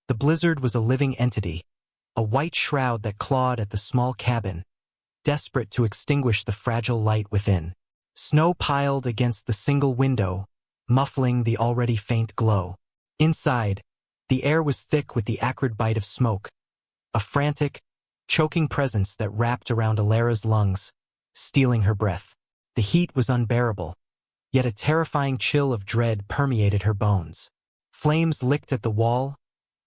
The blizzard was a living entity, a white shroud that clawed at the small cabin, desperate to extinguish the fragile light within. Snow piled against the single window, muffling the already faint glow. Inside, the air was thick with the acrid bite of smoke, a frantic, choking presence that wrapped around Alara's lungs, stealing her breath. The heat was unbearable, yet a terrifying chill of dread permeated her bones. Flames licked at the wall,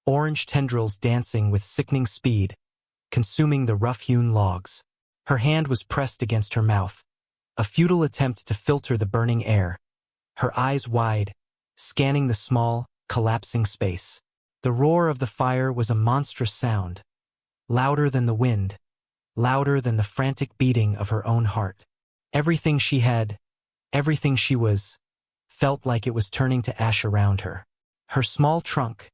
orange tendrils dancing with sickening speed, consuming the rough-hewn logs. Her hand was pressed against her mouth, a futile attempt to filter the burning air, her eyes wide, scanning the small, collapsing space. The roar of the fire was a monstrous sound, louder than the wind, louder than the frantic beating of her own heart. Everything she had, everything she was, felt like it was turning to ash around her. Her small trunk,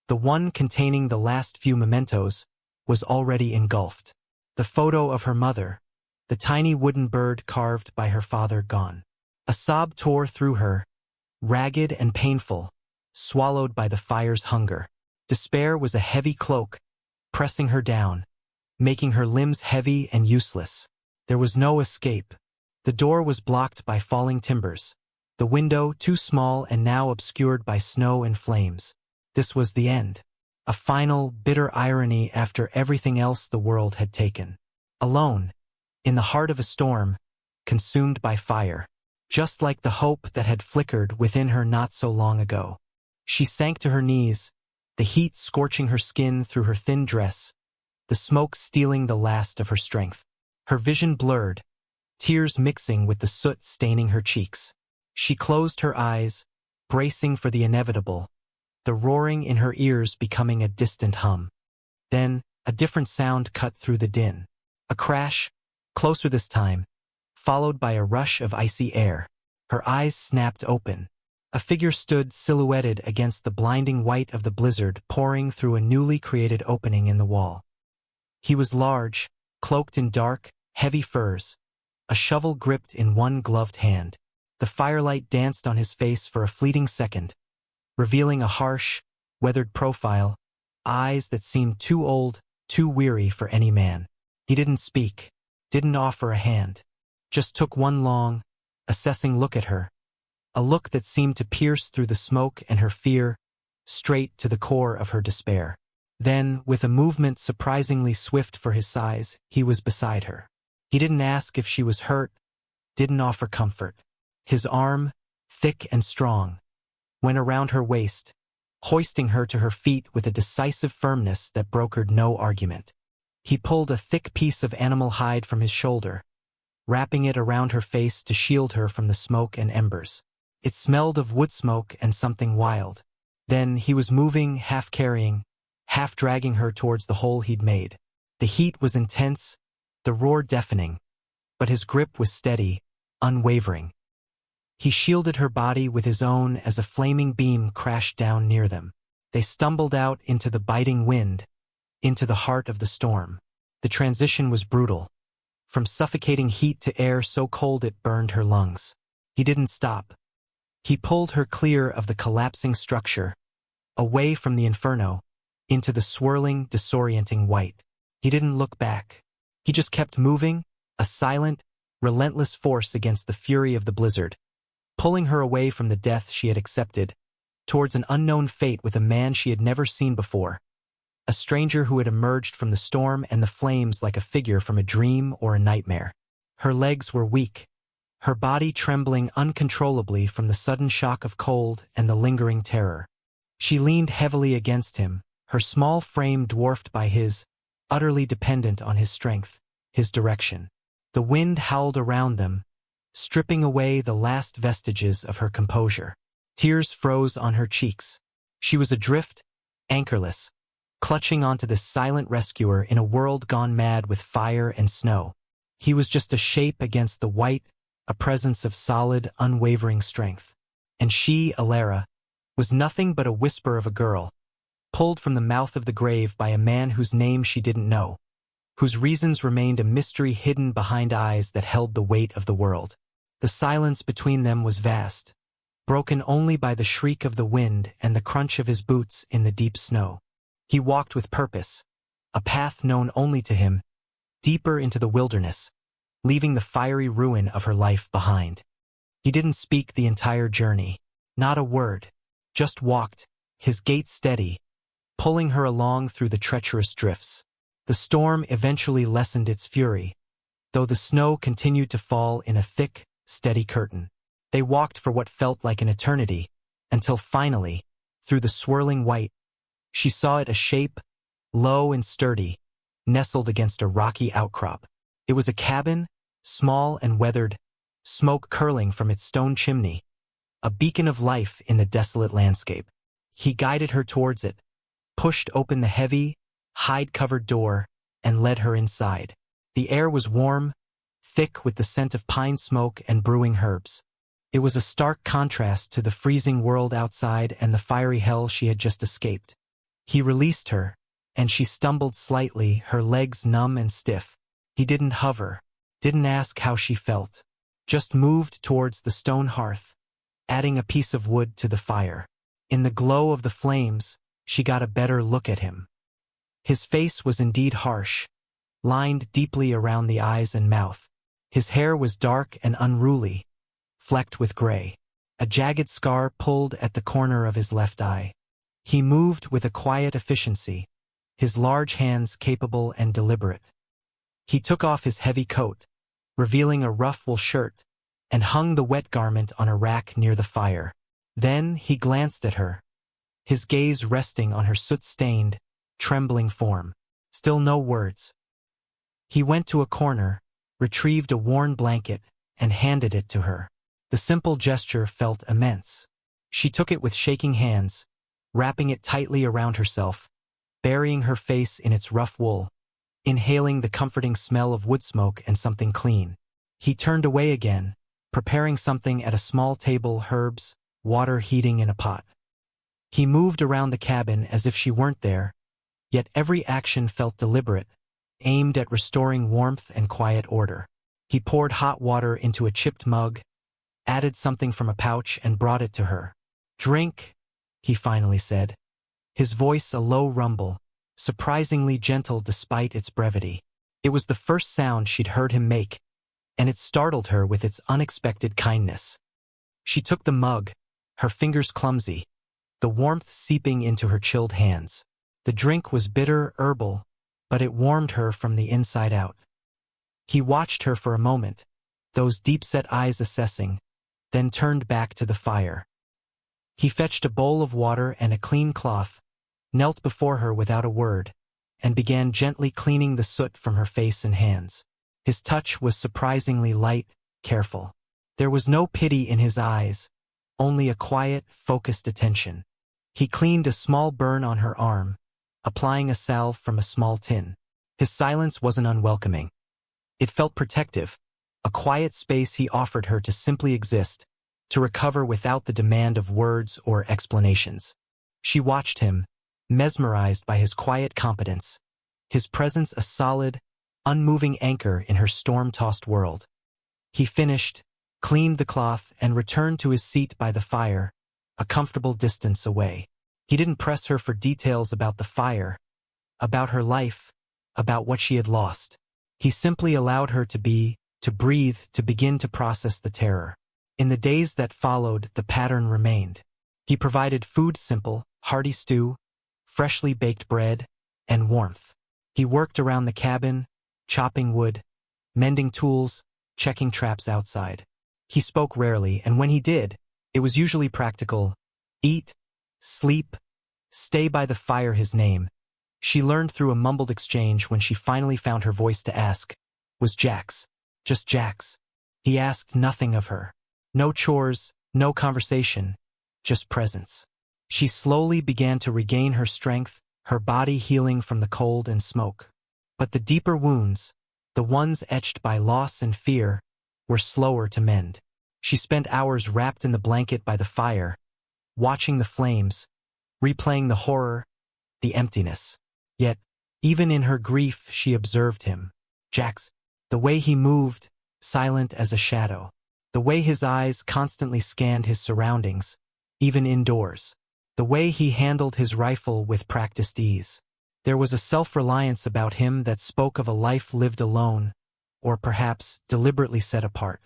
the one containing the last few mementos, was already engulfed. The photo of her mother, the tiny wooden bird carved by her father, gone. A sob tore through her, ragged and painful, swallowed by the fire's hunger. Despair was a heavy cloak, pressing her down, making her limbs heavy and useless. There was no escape. The door was blocked by falling timbers, the window too small and now obscured by snow and flames. This was the end. A final, bitter irony after everything else the world had taken. Alone, in the heart of a storm, consumed by fire, just like the hope that had flickered within her not so long ago. She sank to her knees, the heat scorching her skin through her thin dress, the smoke stealing the last of her strength. Her vision blurred, tears mixing with the soot staining her cheeks. She closed her eyes, bracing for the inevitable, the roaring in her ears becoming a distant hum. Then, a different sound cut through the din. A crash, closer this time, followed by a rush of icy air. Her eyes snapped open. A figure stood silhouetted against the blinding white of the blizzard pouring through a newly created opening in the wall. He was large, cloaked in dark, heavy furs, a shovel gripped in one gloved hand. The firelight danced on his face for a fleeting second, revealing a harsh, weathered profile, eyes that seemed too old, too weary for any man. He didn't speak, didn't offer a hand, just took one long, assessing look at her, a look that seemed to pierce through the smoke and her fear, straight to the core of her despair. Then, with a movement surprisingly swift for his size, he was beside her. He didn't ask if she was hurt, didn't offer comfort. His arm, thick and strong, went around her waist, hoisting her to her feet with a decisive firmness that brokered no argument. He pulled a thick piece of animal hide from his shoulder, wrapping it around her face to shield her from the smoke and embers. It smelled of wood smoke and something wild. Then he was moving, half carrying, half dragging her towards the hole he'd made. The heat was intense, the roar deafening, but his grip was steady, unwavering. He shielded her body with his own as a flaming beam crashed down near them. They stumbled out into the biting wind, into the heart of the storm. The transition was brutal, from suffocating heat to air so cold it burned her lungs. He didn't stop. He pulled her clear of the collapsing structure, away from the inferno, into the swirling, disorienting white. He didn't look back. He just kept moving, a silent, relentless force against the fury of the blizzard, pulling her away from the death she had accepted, towards an unknown fate with a man she had never seen before, a stranger who had emerged from the storm and the flames like a figure from a dream or a nightmare. Her legs were weak, her body trembling uncontrollably from the sudden shock of cold and the lingering terror. She leaned heavily against him, her small frame dwarfed by his, utterly dependent on his strength, his direction. The wind howled around them, stripping away the last vestiges of her composure. Tears froze on her cheeks. She was adrift, anchorless, clutching onto this silent rescuer in a world gone mad with fire and snow. He was just a shape against the white, a presence of solid, unwavering strength. And she, Alara, was nothing but a whisper of a girl, pulled from the mouth of the grave by a man whose name she didn't know, whose reasons remained a mystery hidden behind eyes that held the weight of the world. The silence between them was vast, broken only by the shriek of the wind and the crunch of his boots in the deep snow. He walked with purpose, a path known only to him, deeper into the wilderness, leaving the fiery ruin of her life behind. He didn't speak the entire journey, not a word, just walked, his gait steady, pulling her along through the treacherous drifts. The storm eventually lessened its fury, though the snow continued to fall in a thick, steady curtain. They walked for what felt like an eternity, until finally, through the swirling white, she saw it, a shape, low and sturdy, nestled against a rocky outcrop. It was a cabin, small and weathered, smoke curling from its stone chimney, a beacon of life in the desolate landscape. He guided her towards it, pushed open the heavy, hide-covered door, and led her inside. The air was warm, thick with the scent of pine smoke and brewing herbs. It was a stark contrast to the freezing world outside and the fiery hell she had just escaped. He released her, and she stumbled slightly, her legs numb and stiff. He didn't hover, didn't ask how she felt, just moved towards the stone hearth, adding a piece of wood to the fire. In the glow of the flames, she got a better look at him. His face was indeed harsh, lined deeply around the eyes and mouth. His hair was dark and unruly, flecked with gray. A jagged scar pulled at the corner of his left eye. He moved with a quiet efficiency, his large hands capable and deliberate. He took off his heavy coat, revealing a rough wool shirt, and hung the wet garment on a rack near the fire. Then he glanced at her, his gaze resting on her soot-stained, trembling form. Still no words. He went to a corner, retrieved a worn blanket, and handed it to her. The simple gesture felt immense. She took it with shaking hands, wrapping it tightly around herself, burying her face in its rough wool, inhaling the comforting smell of wood smoke and something clean. He turned away again, preparing something at a small table, herbs, water heating in a pot. He moved around the cabin as if she weren't there, yet every action felt deliberate, aimed at restoring warmth and quiet order. He poured hot water into a chipped mug, added something from a pouch and brought it to her. "Drink," he finally said, his voice a low rumble, surprisingly gentle despite its brevity. It was the first sound she'd heard him make, and it startled her with its unexpected kindness. She took the mug, her fingers clumsy, the warmth seeping into her chilled hands. The drink was bitter, herbal, but it warmed her from the inside out. He watched her for a moment, those deep-set eyes assessing, then turned back to the fire. He fetched a bowl of water and a clean cloth, knelt before her without a word, and began gently cleaning the soot from her face and hands. His touch was surprisingly light, careful. There was no pity in his eyes, only a quiet, focused attention. He cleaned a small burn on her arm, applying a salve from a small tin. His silence wasn't unwelcoming. It felt protective, a quiet space he offered her to simply exist, to recover without the demand of words or explanations. She watched him, mesmerized by his quiet competence, his presence a solid, unmoving anchor in her storm-tossed world. He finished, cleaned the cloth, and returned to his seat by the fire, a comfortable distance away. He didn't press her for details about the fire, about her life, about what she had lost. He simply allowed her to be, to breathe, to begin to process the terror. In the days that followed, the pattern remained. He provided food, simple, hearty stew, freshly baked bread, and warmth. He worked around the cabin, chopping wood, mending tools, checking traps outside. He spoke rarely, and when he did, it was usually practical. Eat, sleep, stay by the fire, his name. She learned through a mumbled exchange when she finally found her voice to ask, was Jax. Just Jax. He asked nothing of her. No chores, no conversation, just presence. She slowly began to regain her strength, her body healing from the cold and smoke. But the deeper wounds, the ones etched by loss and fear, were slower to mend. She spent hours wrapped in the blanket by the fire, watching the flames, replaying the horror, the emptiness. Yet, even in her grief, she observed him. Jax, the way he moved, silent as a shadow. The way his eyes constantly scanned his surroundings, even indoors. The way he handled his rifle with practiced ease. There was a self-reliance about him that spoke of a life lived alone, or perhaps deliberately set apart.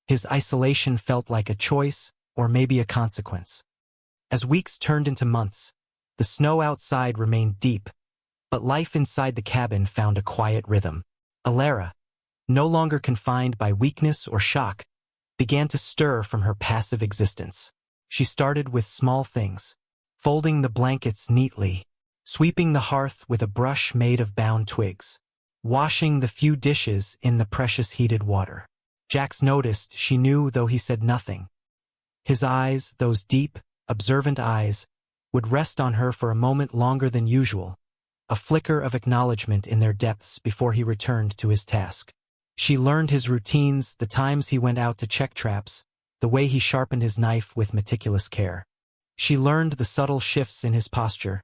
His isolation felt like a choice, or maybe a consequence. As weeks turned into months, the snow outside remained deep, but life inside the cabin found a quiet rhythm. Alara, no longer confined by weakness or shock, began to stir from her passive existence. She started with small things, folding the blankets neatly, sweeping the hearth with a brush made of bound twigs, washing the few dishes in the precious heated water. Jax noticed, she knew though he said nothing. His eyes, those deep, observant eyes, would rest on her for a moment longer than usual, a flicker of acknowledgement in their depths before he returned to his task. She learned his routines, the times he went out to check traps, the way he sharpened his knife with meticulous care. She learned the subtle shifts in his posture,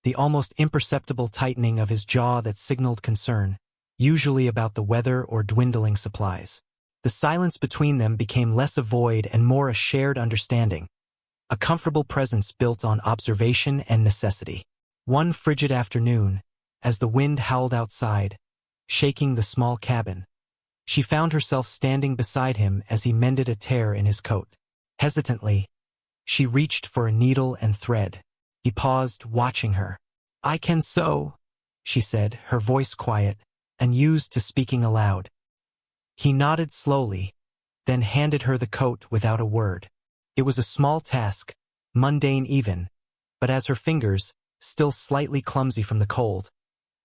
the almost imperceptible tightening of his jaw that signaled concern, usually about the weather or dwindling supplies. The silence between them became less a void and more a shared understanding, a comfortable presence built on observation and necessity. One frigid afternoon, as the wind howled outside, shaking the small cabin, she found herself standing beside him as he mended a tear in his coat. Hesitantly, she reached for a needle and thread. He paused, watching her. "I can sew," she said, her voice quiet, unused to speaking aloud. He nodded slowly, then handed her the coat without a word. It was a small task, mundane even, but as her fingers, still slightly clumsy from the cold,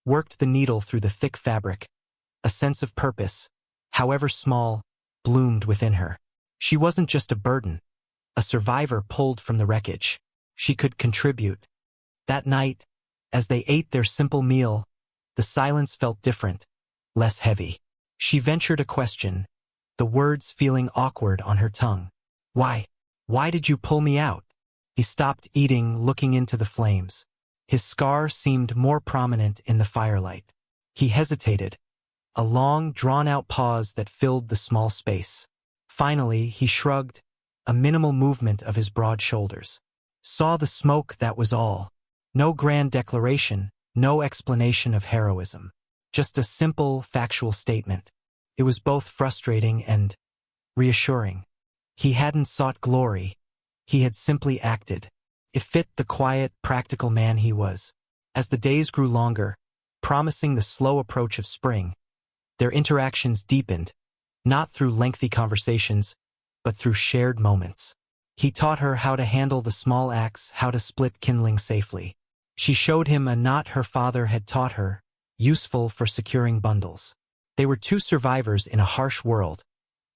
worked the needle through the thick fabric, a sense of purpose, however small, bloomed within her. She wasn't just a burden, a survivor pulled from the wreckage. She could contribute. That night, as they ate their simple meal, the silence felt different, less heavy. She ventured a question, the words feeling awkward on her tongue. Why did you pull me out?" He stopped eating, looking into the flames. His scar seemed more prominent in the firelight. He hesitated, a long, drawn-out pause that filled the small space. Finally, he shrugged, a minimal movement of his broad shoulders. Saw the smoke, that was all. No grand declaration, no explanation of heroism. Just a simple, factual statement. It was both frustrating and reassuring. He hadn't sought glory. He had simply acted. It fit the quiet, practical man he was. As the days grew longer, promising the slow approach of spring, their interactions deepened, not through lengthy conversations, but through shared moments. He taught her how to handle the small axe, how to split kindling safely. She showed him a knot her father had taught her, useful for securing bundles. They were two survivors in a harsh world,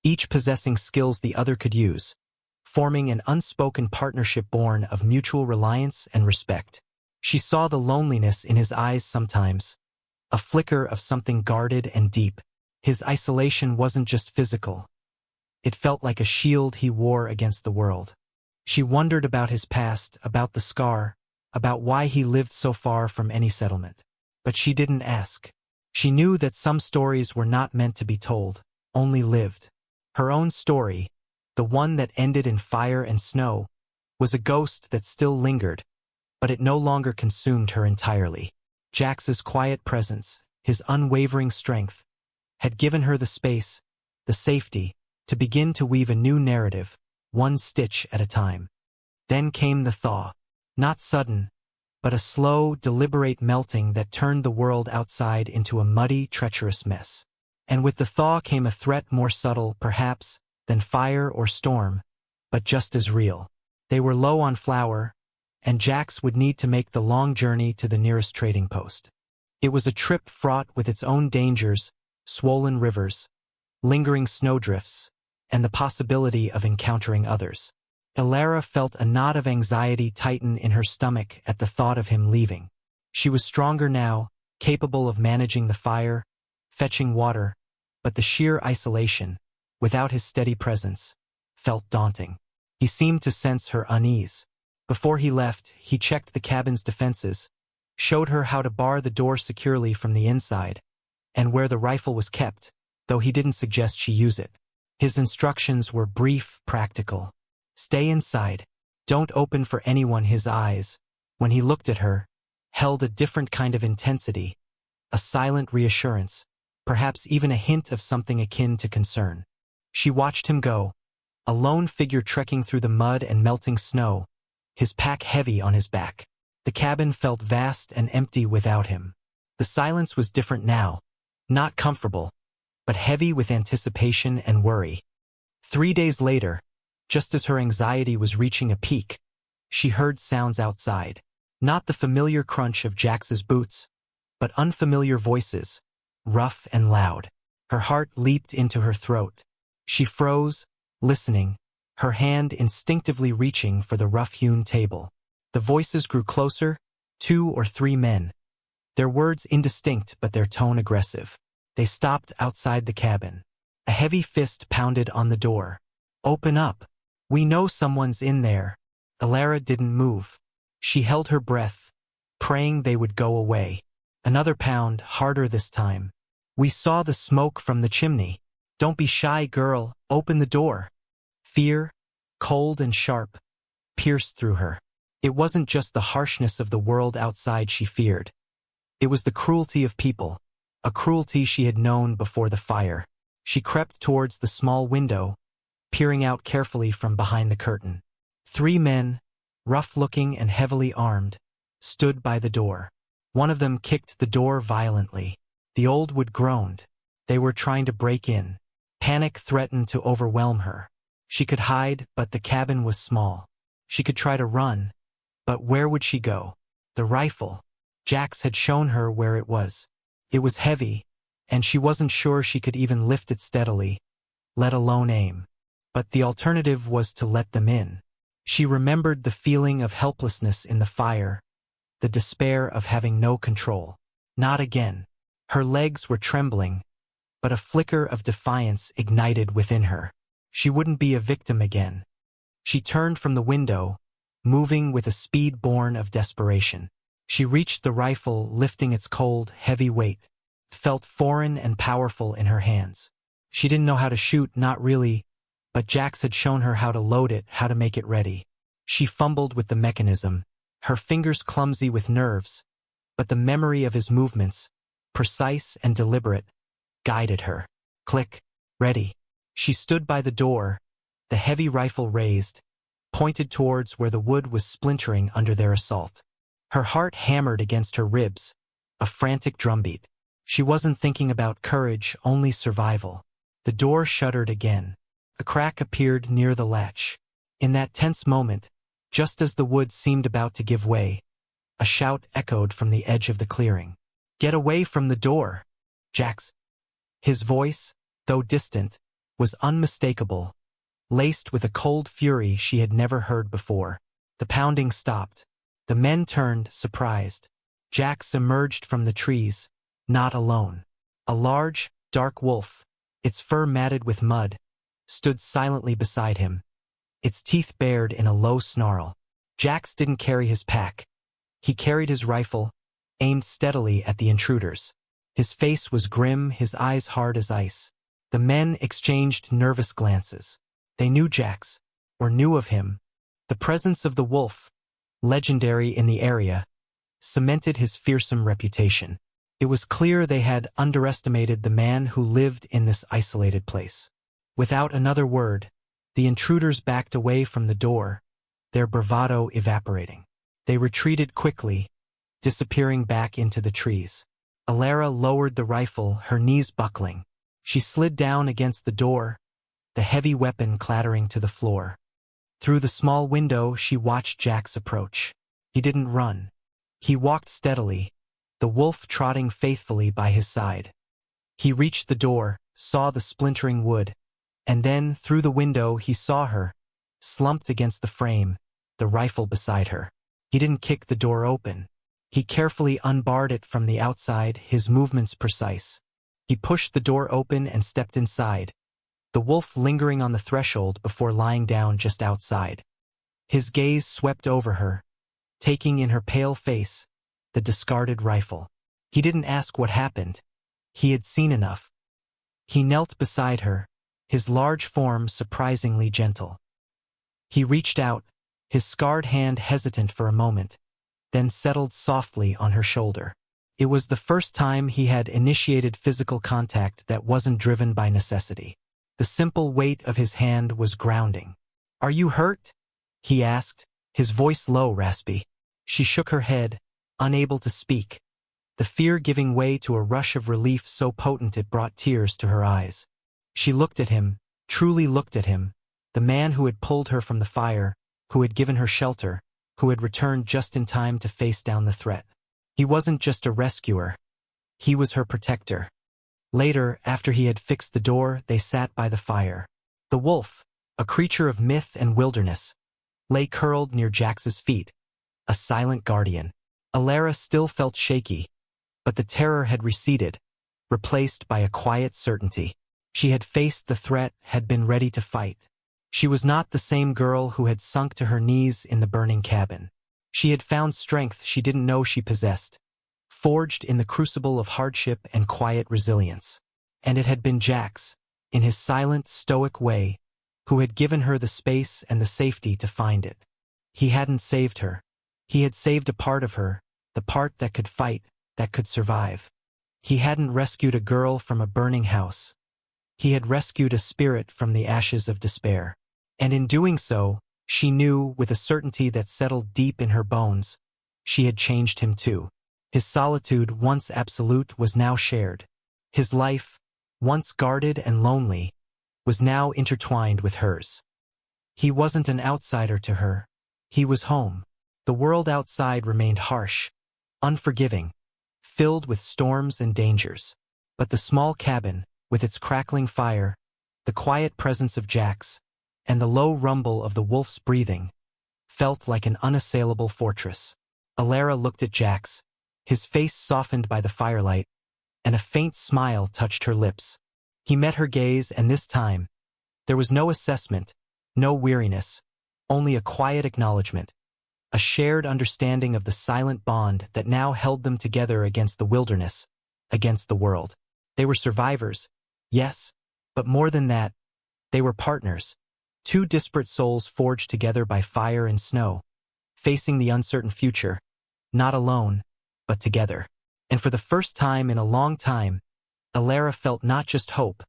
each possessing skills the other could use, forming an unspoken partnership born of mutual reliance and respect. She saw the loneliness in his eyes sometimes, a flicker of something guarded and deep. His isolation wasn't just physical. It felt like a shield he wore against the world. She wondered about his past, about the scar, about why he lived so far from any settlement. But she didn't ask. She knew that some stories were not meant to be told, only lived. Her own story, the one that ended in fire and snow, was a ghost that still lingered, but it no longer consumed her entirely. Jax's quiet presence, his unwavering strength, had given her the space, the safety, to begin to weave a new narrative, one stitch at a time. Then came the thaw. Not sudden, but a slow, deliberate melting that turned the world outside into a muddy, treacherous mess. And with the thaw came a threat more subtle, perhaps, than fire or storm, but just as real. They were low on flour, and Jax would need to make the long journey to the nearest trading post. It was a trip fraught with its own dangers, swollen rivers, lingering snowdrifts, and the possibility of encountering others. Alara felt a knot of anxiety tighten in her stomach at the thought of him leaving. She was stronger now, capable of managing the fire, fetching water, but the sheer isolation, without his steady presence, felt daunting. He seemed to sense her unease. Before he left, he checked the cabin's defenses, showed her how to bar the door securely from the inside, and where the rifle was kept, though he didn't suggest she use it. His instructions were brief, practical. Stay inside. Don't open for anyone. His eyes, when he looked at her, held a different kind of intensity, a silent reassurance, perhaps even a hint of something akin to concern. She watched him go, a lone figure trekking through the mud and melting snow, his pack heavy on his back. The cabin felt vast and empty without him. The silence was different now, not comfortable, but heavy with anticipation and worry. 3 days later, just as her anxiety was reaching a peak, she heard sounds outside. Not the familiar crunch of Jax's boots, but unfamiliar voices, rough and loud. Her heart leaped into her throat. She froze, listening, her hand instinctively reaching for the rough-hewn table. The voices grew closer, 2 or 3 men. Their words indistinct but their tone aggressive. They stopped outside the cabin. A heavy fist pounded on the door. "Open up. We know someone's in there." Alara didn't move. She held her breath, praying they would go away. Another pound, harder this time. "We saw the smoke from the chimney." "Don't be shy, girl. Open the door." Fear, cold and sharp, pierced through her. It wasn't just the harshness of the world outside she feared. It was the cruelty of people, a cruelty she had known before the fire. She crept towards the small window, peering out carefully from behind the curtain. 3 men, rough-looking and heavily armed, stood by the door. One of them kicked the door violently. The old wood groaned. They were trying to break in. Panic threatened to overwhelm her. She could hide, but the cabin was small. She could try to run, but where would she go? The rifle. Jax had shown her where it was. It was heavy, and she wasn't sure she could even lift it steadily, let alone aim. But the alternative was to let them in. She remembered the feeling of helplessness in the fire, the despair of having no control. Not again. Her legs were trembling, but a flicker of defiance ignited within her. She wouldn't be a victim again. She turned from the window, moving with a speed born of desperation. She reached the rifle, lifting its cold, heavy weight. It felt foreign and powerful in her hands. She didn't know how to shoot, not really, but Jax had shown her how to load it, how to make it ready. She fumbled with the mechanism, her fingers clumsy with nerves, but the memory of his movements, precise and deliberate, guided her. Click. Ready. She stood by the door, the heavy rifle raised, pointed towards where the wood was splintering under their assault. Her heart hammered against her ribs, a frantic drumbeat. She wasn't thinking about courage, only survival. The door shuddered again. A crack appeared near the latch. In that tense moment, just as the wood seemed about to give way, a shout echoed from the edge of the clearing. "Get away from the door, Jax." His voice, though distant, was unmistakable, laced with a cold fury she had never heard before. The pounding stopped. The men turned, surprised. Jax emerged from the trees, not alone. A large, dark wolf, its fur matted with mud, stood silently beside him, its teeth bared in a low snarl. Jax didn't carry his pack. He carried his rifle, aimed steadily at the intruders. His face was grim, his eyes hard as ice. The men exchanged nervous glances. They knew Jax, or knew of him. The presence of the wolf, legendary in the area, cemented his fearsome reputation. It was clear they had underestimated the man who lived in this isolated place. Without another word, the intruders backed away from the door, their bravado evaporating. They retreated quickly, disappearing back into the trees. Alara lowered the rifle, her knees buckling. She slid down against the door, the heavy weapon clattering to the floor. Through the small window, she watched Jax approach. He didn't run. He walked steadily, the wolf trotting faithfully by his side. He reached the door, saw the splintering wood, and then, through the window, he saw her, slumped against the frame, the rifle beside her. He didn't kick the door open. He carefully unbarred it from the outside, his movements precise. He pushed the door open and stepped inside, the wolf lingering on the threshold before lying down just outside. His gaze swept over her, taking in her pale face, the discarded rifle. He didn't ask what happened. He had seen enough. He knelt beside her, his large form surprisingly gentle. He reached out, his scarred hand hesitant for a moment, then settled softly on her shoulder. It was the first time he had initiated physical contact that wasn't driven by necessity. The simple weight of his hand was grounding. "Are you hurt?" he asked, his voice low, raspy. She shook her head, unable to speak, the fear giving way to a rush of relief so potent it brought tears to her eyes. She looked at him, truly looked at him, the man who had pulled her from the fire, who had given her shelter, who had returned just in time to face down the threat. He wasn't just a rescuer. He was her protector. Later, after he had fixed the door, they sat by the fire. The wolf, a creature of myth and wilderness, lay curled near Jax's feet, a silent guardian. Alara still felt shaky, but the terror had receded, replaced by a quiet certainty. She had faced the threat, had been ready to fight. She was not the same girl who had sunk to her knees in the burning cabin. She had found strength she didn't know she possessed, forged in the crucible of hardship and quiet resilience. And it had been Jax, in his silent, stoic way, who had given her the space and the safety to find it. He hadn't saved her. He had saved a part of her, the part that could fight, that could survive. He hadn't rescued a girl from a burning house. He had rescued a spirit from the ashes of despair. And in doing so, she knew, with a certainty that settled deep in her bones, she had changed him too. His solitude, once absolute, was now shared. His life, once guarded and lonely, was now intertwined with hers. He wasn't an outsider to her. He was home. The world outside remained harsh, unforgiving, filled with storms and dangers. But the small cabin, with its crackling fire, the quiet presence of Jax, and the low rumble of the wolf's breathing, felt like an unassailable fortress. Alara looked at Jax, his face softened by the firelight, and a faint smile touched her lips. He met her gaze, and this time, there was no assessment, no weariness, only a quiet acknowledgement, a shared understanding of the silent bond that now held them together against the wilderness, against the world. They were survivors, yes, but more than that, they were partners, two disparate souls forged together by fire and snow, facing the uncertain future, not alone, but together. And for the first time in a long time, Alara felt not just hope,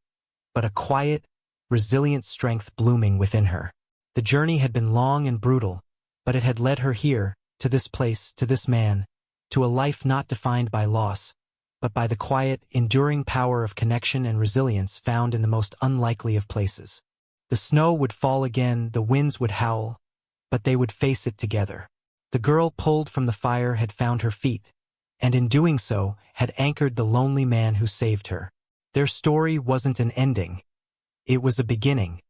but a quiet, resilient strength blooming within her. The journey had been long and brutal, but it had led her here, to this place, to this man, to a life not defined by loss, but by the quiet, enduring power of connection and resilience found in the most unlikely of places. The snow would fall again, the winds would howl, but they would face it together. The girl pulled from the fire had found her feet, and in doing so, had anchored the lonely man who saved her. Their story wasn't an ending. It was a beginning.